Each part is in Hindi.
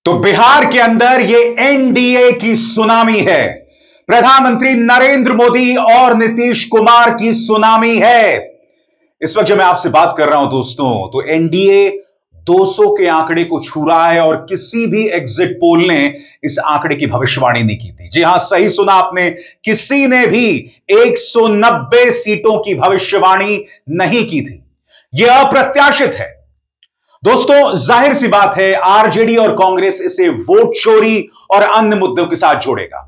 तो बिहार के अंदर यह एनडीए की सुनामी है। प्रधानमंत्री नरेंद्र मोदी और नीतीश कुमार की सुनामी है। इस वक्त जब मैं आपसे बात कर रहा हूं दोस्तों, तो एनडीए 200 के आंकड़े को छू रहा है और किसी भी एग्जिट पोल ने इस आंकड़े की भविष्यवाणी नहीं की थी। जी हां, सही सुना आपने, किसी ने भी 190 सीटों की भविष्यवाणी नहीं की थी। यह अप्रत्याशित है दोस्तों। जाहिर सी बात है, आरजेडी और कांग्रेस इसे वोट चोरी और अन्य मुद्दों के साथ जोड़ेगा।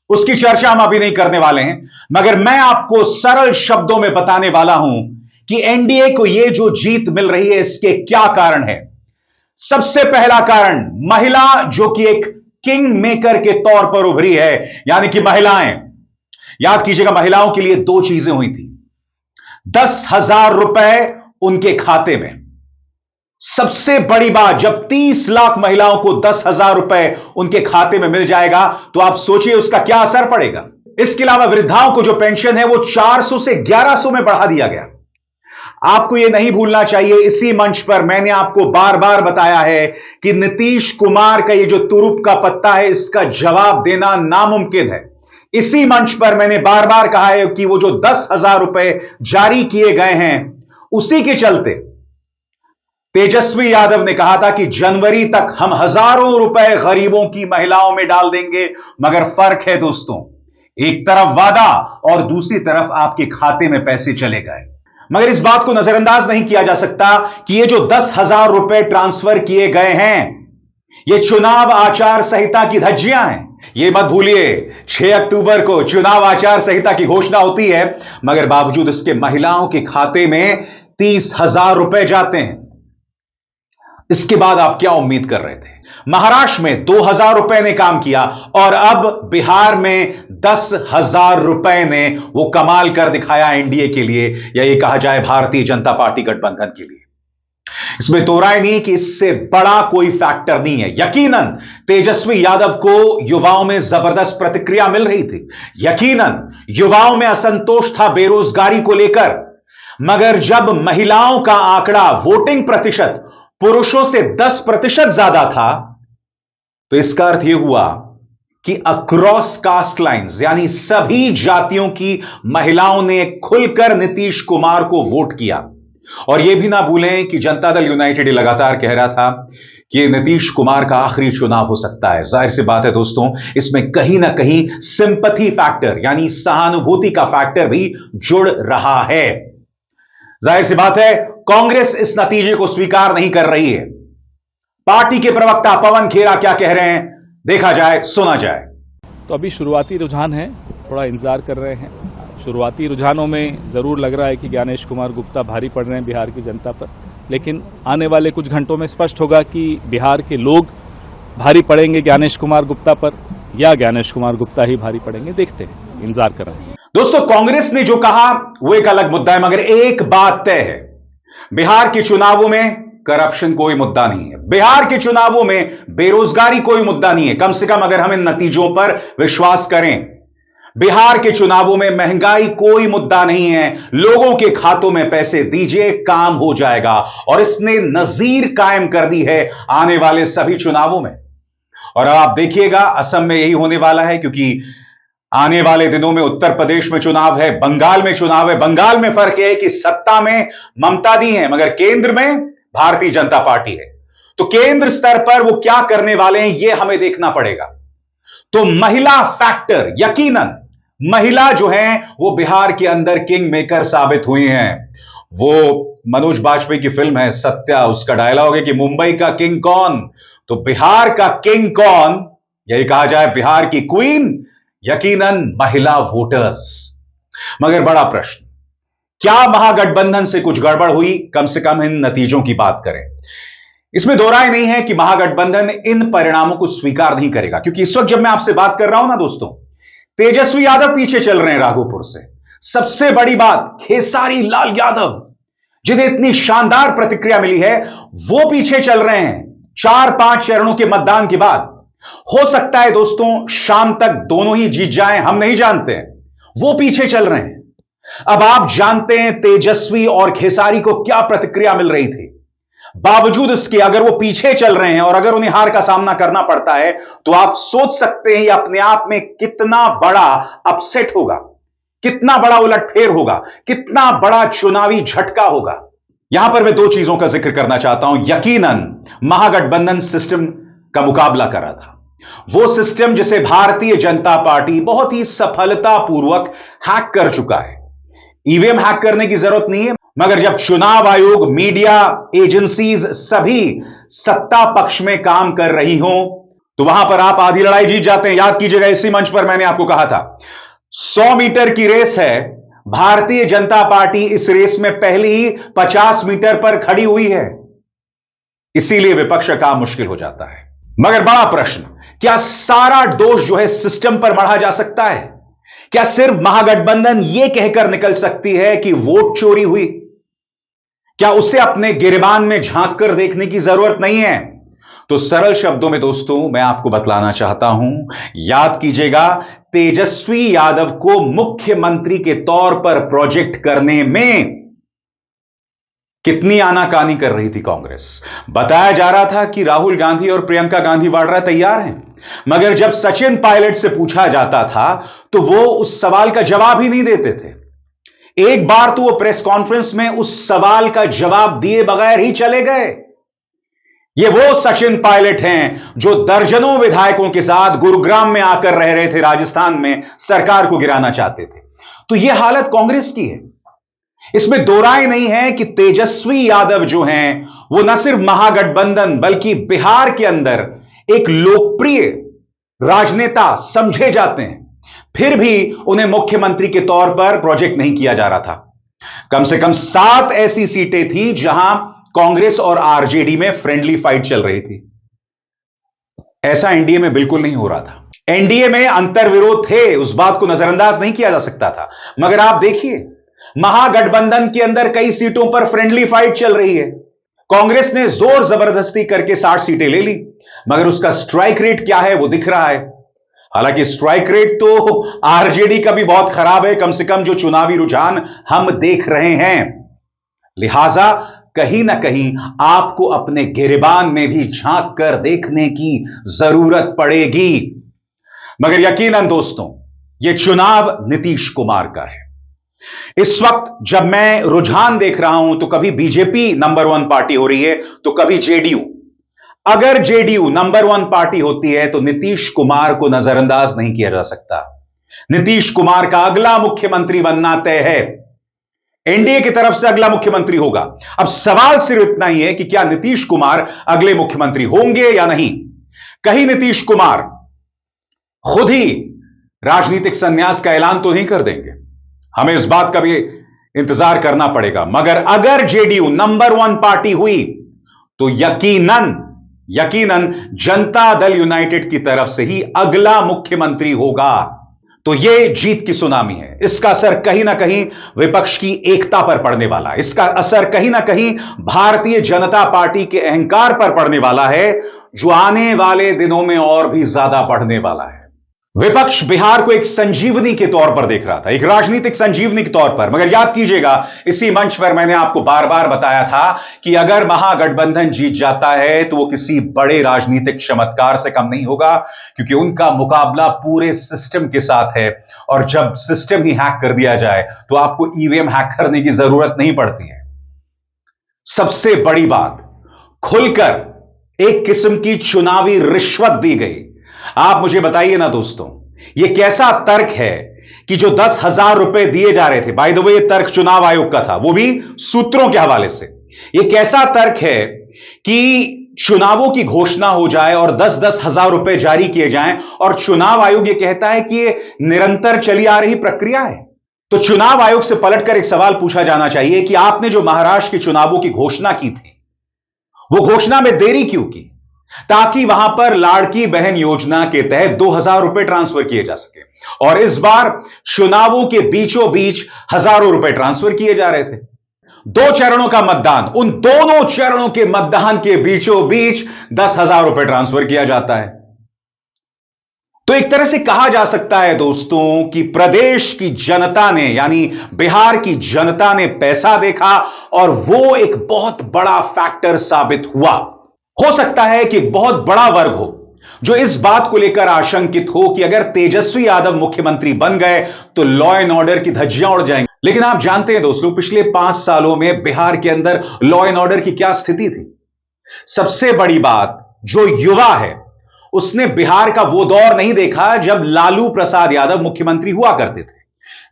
उसकी चर्चा हम अभी नहीं करने वाले हैं, मगर मैं आपको सरल शब्दों में बताने वाला हूं कि एनडीए को यह जो जीत मिल रही है, इसके क्या कारण है। सबसे पहला कारण, महिला जो कि एक किंग मेकर के तौर पर उभरी है, यानी कि महिलाएं। याद कीजिएगा, महिलाओं के लिए दो चीजें हुई थी। 10,000 रुपए उनके खाते में। सबसे बड़ी बात, जब 30 लाख महिलाओं को 10,000 रुपए उनके खाते में मिल जाएगा, तो आप सोचिए उसका क्या असर पड़ेगा। इसके अलावा वृद्धाओं को जो पेंशन है वो 400 से 1100 में बढ़ा दिया गया। आपको यह नहीं भूलना चाहिए, इसी मंच पर मैंने आपको बार बार बताया है कि नीतीश कुमार का यह जो तुरुप का पत्ता है, इसका जवाब देना नामुमकिन है। इसी मंच पर मैंने बार बार कहा है कि वो जो 10,000 रुपए जारी किए गए हैं, उसी के चलते तेजस्वी यादव ने कहा था कि जनवरी तक हम हजारों रुपए गरीबों की महिलाओं में डाल देंगे। मगर फर्क है दोस्तों, एक तरफ वादा और दूसरी तरफ आपके खाते में पैसे चले गए। मगर इस बात को नजरअंदाज नहीं किया जा सकता कि ये जो 10,000 रुपए ट्रांसफर किए गए हैं, ये चुनाव आचार संहिता की धज्जियां हैं। ये मत भूलिए, 6 अक्टूबर को चुनाव आचार संहिता की घोषणा होती है, मगर बावजूद इसके महिलाओं के खाते में 30,000 रुपए जाते हैं। इसके बाद आप क्या उम्मीद कर रहे थे। महाराष्ट्र में 2,000 रुपए ने काम किया और अब बिहार में 10,000 रुपए ने वो कमाल कर दिखाया एनडीए के लिए, या ये कहा जाए भारतीय जनता पार्टी गठबंधन के लिए। इसमें दो राय नहीं कि इससे बड़ा कोई फैक्टर नहीं है। यकीनन तेजस्वी यादव को युवाओं में जबरदस्त प्रतिक्रिया मिल रही थी। यकीनन युवाओं में असंतोष था बेरोजगारी को लेकर। मगर जब महिलाओं का आंकड़ा, वोटिंग प्रतिशत पुरुषों से 10% ज्यादा था, तो इसका अर्थ यह हुआ कि अक्रॉस कास्ट लाइंस, यानी सभी जातियों की महिलाओं ने खुलकर नीतीश कुमार को वोट किया। और यह भी ना भूलें कि जनता दल यूनाइटेड लगातार कह रहा था कि नीतीश कुमार का आखिरी चुनाव हो सकता है। जाहिर सी बात है दोस्तों, इसमें कहीं ना कहीं सिंपैथी फैक्टर, यानी सहानुभूति का फैक्टर भी जुड़ रहा है। जाहिर सी बात है, कांग्रेस इस नतीजे को स्वीकार नहीं कर रही है। पार्टी के प्रवक्ता पवन खेरा क्या कह रहे हैं, देखा जाए, सुना जाए। तो अभी शुरुआती रुझान है, थोड़ा इंतजार कर रहे हैं। शुरुआती रुझानों में जरूर लग रहा है कि ज्ञानेश कुमार गुप्ता भारी पड़ रहे हैं बिहार की जनता पर, लेकिन आने वाले कुछ घंटों में स्पष्ट होगा कि बिहार के लोग भारी पड़ेंगे ज्ञानेश कुमार गुप्ता पर या ज्ञानेश कुमार गुप्ता ही भारी पड़ेंगे। देखते हैं, इंतजार कर रहे हैं। दोस्तों, कांग्रेस ने जो कहा वो एक अलग मुद्दा है, मगर एक बात तय है, बिहार के चुनावों में करप्शन कोई मुद्दा नहीं है। बिहार के चुनावों में बेरोजगारी कोई मुद्दा नहीं है। कम से कम अगर हम इन नतीजों पर विश्वास करें, बिहार के चुनावों में महंगाई कोई मुद्दा नहीं है। लोगों के खातों में पैसे दीजिए, काम हो जाएगा। और इसने नजीर कायम कर दी है आने वाले सभी चुनावों में। और अब आप देखिएगा, असम में यही होने वाला है, क्योंकि आने वाले दिनों में उत्तर प्रदेश में चुनाव है, बंगाल में चुनाव है। बंगाल में फर्क यह है कि सत्ता में ममता दी है, मगर केंद्र में भारतीय जनता पार्टी है। तो केंद्र स्तर पर वो क्या करने वाले हैं, यह हमें देखना पड़ेगा। तो महिला फैक्टर, यकीनन महिला जो है वो बिहार के अंदर किंग मेकर साबित हुई हैं। वो मनोज बाजपेयी की फिल्म है सत्या, उसका डायलॉग है कि मुंबई का किंग कौन, तो बिहार का किंग कौन, यही कहा जाए बिहार की क्वीन, यकीनन महिला वोटर्स। मगर बड़ा प्रश्न, क्या महागठबंधन से कुछ गड़बड़ हुई? कम से कम इन नतीजों की बात करें। इसमें दो राय नहीं है कि महागठबंधन इन परिणामों को स्वीकार नहीं करेगा, क्योंकि इस वक्त जब मैं आपसे बात कर रहा हूं ना दोस्तों, तेजस्वी यादव पीछे चल रहे हैं राघोपुर से। सबसे बड़ी बात, खेसारी लाल यादव, जिन्हें इतनी शानदार प्रतिक्रिया मिली है, वो पीछे चल रहे हैं 4-5 चरणों के मतदान के बाद। हो सकता है दोस्तों शाम तक दोनों ही जीत जाएं, हम नहीं जानते हैं। वो पीछे चल रहे हैं। अब आप जानते हैं तेजस्वी और खेसारी को क्या प्रतिक्रिया मिल रही थी। बावजूद इसके अगर वो पीछे चल रहे हैं और अगर उन्हें हार का सामना करना पड़ता है, तो आप सोच सकते हैं ये अपने आप में कितना बड़ा अपसेट होगा, कितना बड़ा उलटफेर होगा, कितना बड़ा चुनावी झटका होगा। यहां पर मैं दो चीजों का जिक्र करना चाहता हूं। यकीनन महागठबंधन सिस्टम का मुकाबला कर रहा था, वो सिस्टम जिसे भारतीय जनता पार्टी बहुत ही सफलतापूर्वक हैक कर चुका है। ईवीएम हैक करने की जरूरत नहीं है, मगर जब चुनाव आयोग, मीडिया एजेंसीज सभी सत्ता पक्ष में काम कर रही हो, तो वहां पर आप आधी लड़ाई जीत जाते हैं। याद कीजिएगा, इसी मंच पर मैंने आपको कहा था 100 मीटर की रेस है, भारतीय जनता पार्टी इस रेस में पहले ही 50 मीटर पर खड़ी हुई है, इसीलिए विपक्ष का काम मुश्किल हो जाता है। मगर बड़ा प्रश्न, क्या सारा दोष जो है सिस्टम पर मढ़ा जा सकता है? क्या सिर्फ महागठबंधन यह कहकर निकल सकती है कि वोट चोरी हुई? क्या उसे अपने गिरेबान में झांक कर देखने की जरूरत नहीं है? तो सरल शब्दों में दोस्तों मैं आपको बतलाना चाहता हूं, याद कीजिएगा, तेजस्वी यादव को मुख्यमंत्री के तौर पर प्रोजेक्ट करने में कितनी आनाकानी कर रही थी कांग्रेस। बताया जा रहा था कि राहुल गांधी और प्रियंका गांधी वाड्रा तैयार हैं, मगर जब सचिन पायलट से पूछा जाता था तो वो उस सवाल का जवाब ही नहीं देते थे। एक बार तो वो प्रेस कॉन्फ्रेंस में उस सवाल का जवाब दिए बगैर ही चले गए। ये वो सचिन पायलट हैं जो दर्जनों विधायकों के साथ गुरुग्राम में आकर रह रहे थे, राजस्थान में सरकार को गिराना चाहते थे। तो यह हालत कांग्रेस की है, इसमें दो राय नहीं है कि तेजस्वी यादव जो हैं वो न सिर्फ महागठबंधन बल्कि बिहार के अंदर एक लोकप्रिय राजनेता समझे जाते हैं, फिर भी उन्हें मुख्यमंत्री के तौर पर प्रोजेक्ट नहीं किया जा रहा था। कम से कम 7 ऐसी सीटें थी जहां कांग्रेस और आरजेडी में फ्रेंडली फाइट चल रही थी। ऐसा एनडीए में बिल्कुल नहीं हो रहा था। एनडीए में अंतर्विरोध थे, उस बात को नजरअंदाज नहीं किया जा सकता था, मगर आप देखिए महागठबंधन के अंदर कई सीटों पर फ्रेंडली फाइट चल रही है। कांग्रेस ने जोर जबरदस्ती करके 60 सीटें ले ली, मगर उसका स्ट्राइक रेट क्या है वो दिख रहा है। हालांकि स्ट्राइक रेट तो आरजेडी का भी बहुत खराब है, कम से कम जो चुनावी रुझान हम देख रहे हैं। लिहाजा कहीं ना कहीं आपको अपने गिरेबान में भी झांक कर देखने की जरूरत पड़ेगी। मगर यकीनन दोस्तों, यह चुनाव नीतीश कुमार का है। इस वक्त जब मैं रुझान देख रहा हूं तो कभी बीजेपी नंबर 1 पार्टी हो रही है तो कभी जेडीयू। अगर जेडीयू नंबर 1 पार्टी होती है तो नीतीश कुमार को नजरअंदाज नहीं किया जा सकता। नीतीश कुमार का अगला मुख्यमंत्री बनना तय है, एनडीए की तरफ से अगला मुख्यमंत्री होगा। अब सवाल सिर्फ इतना ही है कि क्या नीतीश कुमार अगले मुख्यमंत्री होंगे या नहीं। कहीं नीतीश कुमार खुद ही राजनीतिक संन्यास का ऐलान तो नहीं कर देंगे, हमें इस बात का भी इंतजार करना पड़ेगा। मगर अगर जेडीयू नंबर 1 पार्टी हुई तो यकीनन जनता दल यूनाइटेड की तरफ से ही अगला मुख्यमंत्री होगा। तो यह जीत की सुनामी है, इसका असर कहीं ना कहीं विपक्ष की एकता पर पड़ने वाला है, इसका असर कहीं ना कहीं भारतीय जनता पार्टी के अहंकार पर पड़ने वाला है, जो आने वाले दिनों में और भी ज्यादा बढ़ने वाला है। विपक्ष बिहार को एक संजीवनी के तौर पर देख रहा था, एक राजनीतिक संजीवनी के तौर पर। मगर याद कीजिएगा, इसी मंच पर मैंने आपको बार बार बताया था कि अगर महागठबंधन जीत जाता है तो वो किसी बड़े राजनीतिक चमत्कार से कम नहीं होगा, क्योंकि उनका मुकाबला पूरे सिस्टम के साथ है। और जब सिस्टम ही हैक कर दिया जाए तो आपको ईवीएम हैक करने की जरूरत नहीं पड़ती है। सबसे बड़ी बात, खुलकर एक किस्म की चुनावी रिश्वत दी गई। आप मुझे बताइए ना दोस्तों, यह कैसा तर्क है कि जो 10,000 रुपए दिए जा रहे थे, बाय द वे यह तर्क चुनाव आयोग का था, वो भी सूत्रों के हवाले से। यह कैसा तर्क है कि चुनावों की घोषणा हो जाए और 10-10 हजार रुपए जारी किए जाएं और चुनाव आयोग यह कहता है कि यह निरंतर चली आ रही प्रक्रिया है। तो चुनाव आयोग से पलटकर एक सवाल पूछा जाना चाहिए कि आपने जो महाराष्ट्र के चुनावों की घोषणा की थी, वो घोषणा में देरी क्यों की, ताकि वहां पर लाड़की बहन योजना के तहत 2,000 रुपए ट्रांसफर किए जा सके। और इस बार चुनावों के बीचों बीच हजारों रुपए ट्रांसफर किए जा रहे थे। 2 चरणों का मतदान, उन दोनों चरणों के मतदान के बीचों बीच 10,000 रुपए ट्रांसफर किया जाता है। तो एक तरह से कहा जा सकता है दोस्तों कि प्रदेश की जनता ने यानी बिहार की जनता ने पैसा देखा और वो एक बहुत बड़ा फैक्टर साबित हुआ। हो सकता है कि एक बहुत बड़ा वर्ग हो जो इस बात को लेकर आशंकित हो कि अगर तेजस्वी यादव मुख्यमंत्री बन गए तो लॉ एंड ऑर्डर की धज्जियां उड़ जाएंगी। लेकिन आप जानते हैं दोस्तों, पिछले 5 सालों में बिहार के अंदर लॉ एंड ऑर्डर की क्या स्थिति थी। सबसे बड़ी बात, जो युवा है उसने बिहार का वो दौर नहीं देखा जब लालू प्रसाद यादव मुख्यमंत्री हुआ करते थे,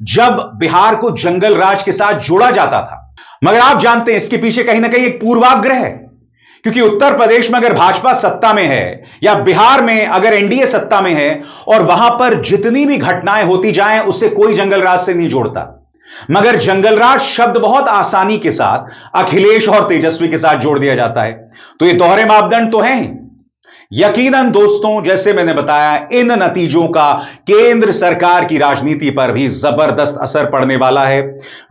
जब बिहार को जंगल राज के साथ जोड़ा जाता था। मगर आप जानते हैं इसके पीछे कहीं ना कहीं एक पूर्वाग्रह है, क्योंकि उत्तर प्रदेश में अगर भाजपा सत्ता में है या बिहार में अगर एनडीए सत्ता में है और वहां पर जितनी भी घटनाएं होती जाएं उससे कोई जंगल राज से नहीं जोड़ता, मगर जंगल राज शब्द बहुत आसानी के साथ अखिलेश और तेजस्वी के साथ जोड़ दिया जाता है। तो ये दोहरे मापदंड तो हैं ही। यकीनन दोस्तों, जैसे मैंने बताया, इन नतीजों का केंद्र सरकार की राजनीति पर भी जबरदस्त असर पड़ने वाला है।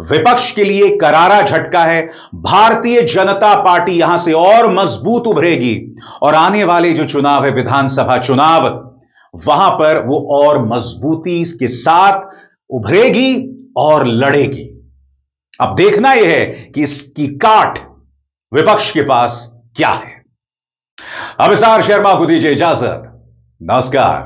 विपक्ष के लिए करारा झटका है। भारतीय जनता पार्टी यहां से और मजबूत उभरेगी और आने वाले जो चुनाव है, विधानसभा चुनाव, वहां पर वो और मजबूती के साथ उभरेगी और लड़ेगी। अब देखना यह है कि इसकी काट विपक्ष के पास क्या है। अभिसार शर्मा को दीजिए इजाजत। नमस्कार।